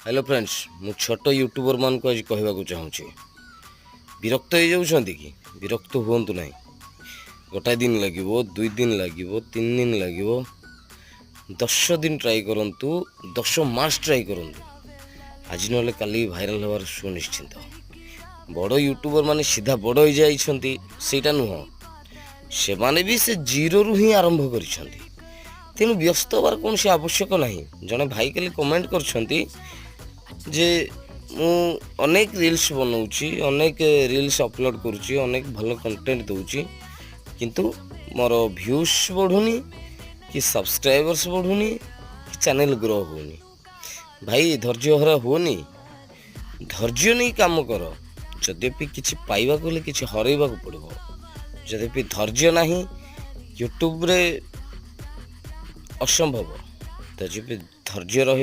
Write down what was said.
hello friends मु छोट YouTuber मान को आज कहवाक चाहूँगी विरक्त हो जाऊँच कि विरक्त हूँ ना गोटाए दिन लगे 2 दिन लगे 3 दिन लगे 10 दिन ट्राई करूँ 10 मास ट्राई करूँ आज ना काली भाइराल हबार सुनिश्चित बड़ यूट्यूबर माने सीधा बड़ हो जाइछंती नुह से माने भी से जीरो रु ही आरंभ करिछंती तेणु व्यस्त हबार कौन से आवश्यक नहीं जड़े भाई कल कमेंट करछंती जे मु अनेक रील्स बनाऊँगी अनेक रील्स अपलोड करुँची अनेक भल कंटेंट दूची किंतु मोर व्यूज बढ़ुनी कि सब्सक्राइबर्स बढ़ुनी कि चैनल ग्रो होनी भाई धैर्य हरा होनी धैर्य नहीं काम कर जद्यपि किसी पाइबा को किसी हरैबा पड़ो जद्यपि धैर्य नहीं यूट्यूब रे असंभव तद्यपि धैर्य रहिबो